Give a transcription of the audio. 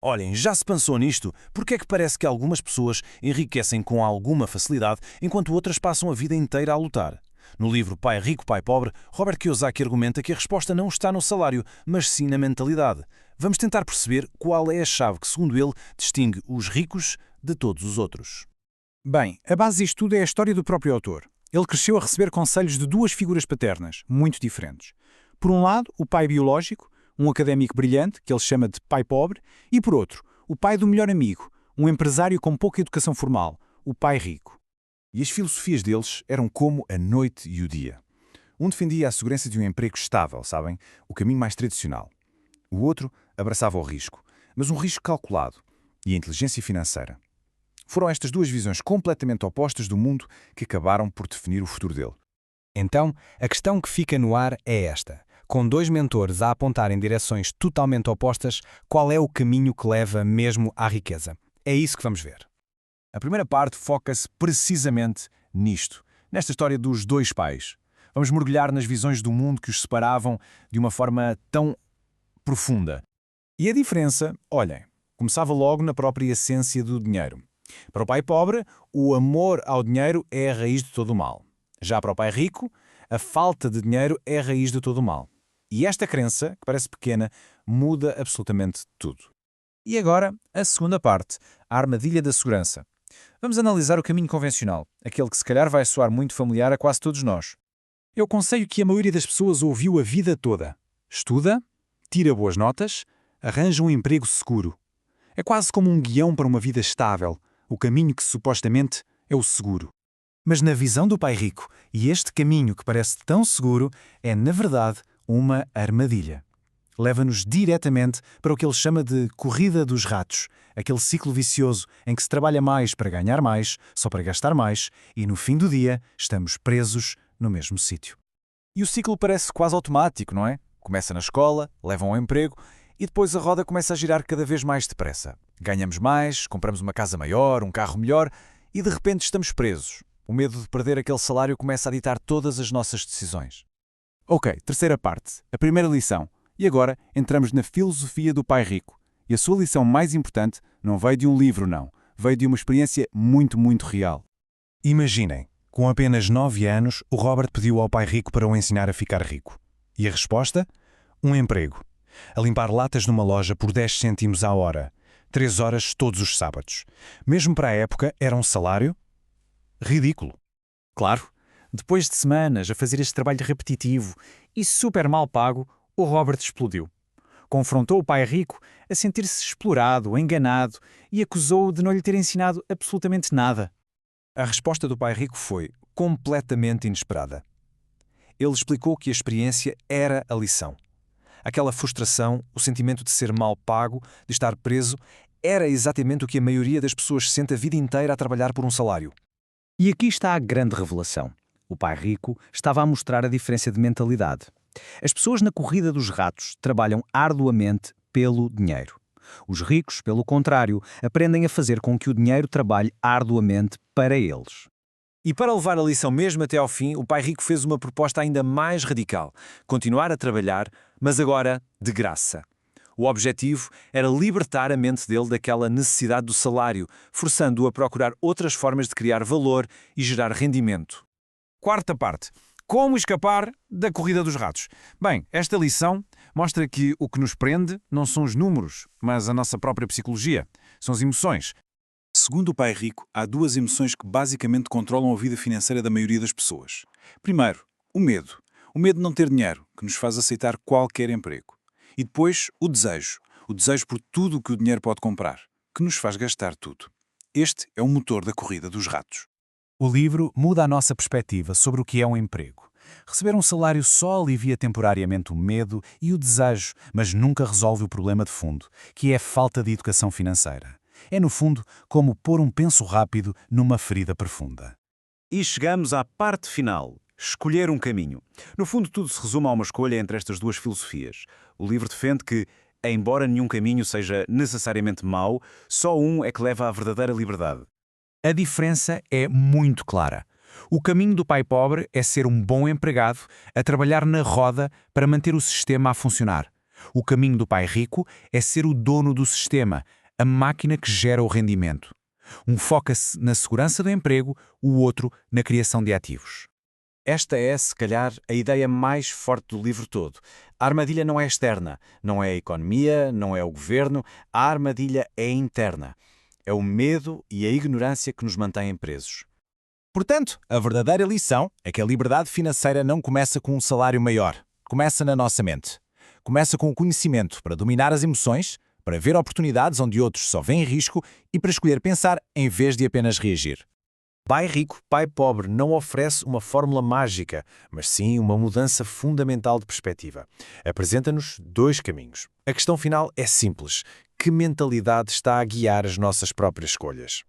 Olhem, já se pensou nisto? Porque é que parece que algumas pessoas enriquecem com alguma facilidade, enquanto outras passam a vida inteira a lutar? No livro Pai Rico, Pai Pobre, Robert Kiyosaki argumenta que a resposta não está no salário, mas sim na mentalidade. Vamos tentar perceber qual é a chave que, segundo ele, distingue os ricos de todos os outros. Bem, a base disto tudo é a história do próprio autor. Ele cresceu a receber conselhos de duas figuras paternas, muito diferentes. Por um lado, o pai biológico, um académico brilhante, que ele chama de pai pobre, e por outro, o pai do melhor amigo, um empresário com pouca educação formal, o pai rico. E as filosofias deles eram como a noite e o dia. Um defendia a segurança de um emprego estável, sabem? O caminho mais tradicional. O outro abraçava o risco, mas um risco calculado, e a inteligência financeira. Foram estas duas visões completamente opostas do mundo que acabaram por definir o futuro dele. Então, a questão que fica no ar é esta. Com dois mentores a apontar em direções totalmente opostas, qual é o caminho que leva mesmo à riqueza? É isso que vamos ver. A primeira parte foca-se precisamente nisto, nesta história dos dois pais. Vamos mergulhar nas visões do mundo que os separavam de uma forma tão profunda. E a diferença, olhem, começava logo na própria essência do dinheiro. Para o pai pobre, o amor ao dinheiro é a raiz de todo o mal. Já para o pai rico, a falta de dinheiro é a raiz de todo o mal. E esta crença, que parece pequena, muda absolutamente tudo. E agora, a segunda parte, a armadilha da segurança. Vamos analisar o caminho convencional, aquele que se calhar vai soar muito familiar a quase todos nós. É o conselho que a maioria das pessoas ouviu a vida toda. Estuda, tira boas notas, arranja um emprego seguro. É quase como um guião para uma vida estável, o caminho que supostamente é o seguro. Mas na visão do pai rico, e este caminho que parece tão seguro, é na verdade uma armadilha. Leva-nos diretamente para o que ele chama de corrida dos ratos, aquele ciclo vicioso em que se trabalha mais para ganhar mais, só para gastar mais, e no fim do dia estamos presos no mesmo sítio. E o ciclo parece quase automático, não é? Começa na escola, levam ao emprego e depois a roda começa a girar cada vez mais depressa. Ganhamos mais, compramos uma casa maior, um carro melhor e de repente estamos presos. O medo de perder aquele salário começa a ditar todas as nossas decisões. Ok, terceira parte, a primeira lição. E agora entramos na filosofia do pai rico. E a sua lição mais importante não veio de um livro, não. Veio de uma experiência muito, muito real. Imaginem, com apenas 9 anos, o Robert pediu ao pai rico para o ensinar a ficar rico. E a resposta? Um emprego. A limpar latas numa loja por 10 cêntimos à hora. 3 horas todos os sábados. Mesmo para a época, era um salário ridículo. Claro, depois de semanas a fazer este trabalho repetitivo e super mal pago, o Robert explodiu. Confrontou o pai rico a sentir-se explorado, enganado e acusou-o de não lhe ter ensinado absolutamente nada. A resposta do pai rico foi completamente inesperada. Ele explicou que a experiência era a lição. Aquela frustração, o sentimento de ser mal pago, de estar preso, era exatamente o que a maioria das pessoas sente a vida inteira a trabalhar por um salário. E aqui está a grande revelação. O pai rico estava a mostrar a diferença de mentalidade. As pessoas na corrida dos ratos trabalham arduamente pelo dinheiro. Os ricos, pelo contrário, aprendem a fazer com que o dinheiro trabalhe arduamente para eles. E para levar a lição mesmo até ao fim, o pai rico fez uma proposta ainda mais radical. Continuar a trabalhar, mas agora de graça. O objetivo era libertar a mente dele daquela necessidade do salário, forçando-o a procurar outras formas de criar valor e gerar rendimento. Quarta parte. Como escapar da corrida dos ratos? Bem, esta lição mostra que o que nos prende não são os números, mas a nossa própria psicologia. São as emoções. Segundo o pai rico, há duas emoções que basicamente controlam a vida financeira da maioria das pessoas. Primeiro, o medo. O medo de não ter dinheiro, que nos faz aceitar qualquer emprego. E depois, o desejo. O desejo por tudo o que o dinheiro pode comprar, que nos faz gastar tudo. Este é o motor da corrida dos ratos. O livro muda a nossa perspectiva sobre o que é um emprego. Receber um salário só alivia temporariamente o medo e o desejo, mas nunca resolve o problema de fundo, que é a falta de educação financeira. É, no fundo, como pôr um penso rápido numa ferida profunda. E chegamos à parte final, escolher um caminho. No fundo, tudo se resume a uma escolha entre estas duas filosofias. O livro defende que, embora nenhum caminho seja necessariamente mau, só um é que leva à verdadeira liberdade. A diferença é muito clara. O caminho do pai pobre é ser um bom empregado, a trabalhar na roda para manter o sistema a funcionar. O caminho do pai rico é ser o dono do sistema, a máquina que gera o rendimento. Um foca-se na segurança do emprego, o outro na criação de ativos. Esta é, se calhar, a ideia mais forte do livro todo. A armadilha não é externa, não é a economia, não é o governo, a armadilha é interna. É o medo e a ignorância que nos mantêm presos. Portanto, a verdadeira lição é que a liberdade financeira não começa com um salário maior. Começa na nossa mente. Começa com o conhecimento para dominar as emoções, para ver oportunidades onde outros só veem risco e para escolher pensar em vez de apenas reagir. Pai Rico, Pai Pobre não oferece uma fórmula mágica, mas sim uma mudança fundamental de perspectiva. Apresenta-nos dois caminhos. A questão final é simples. Que mentalidade está a guiar as nossas próprias escolhas?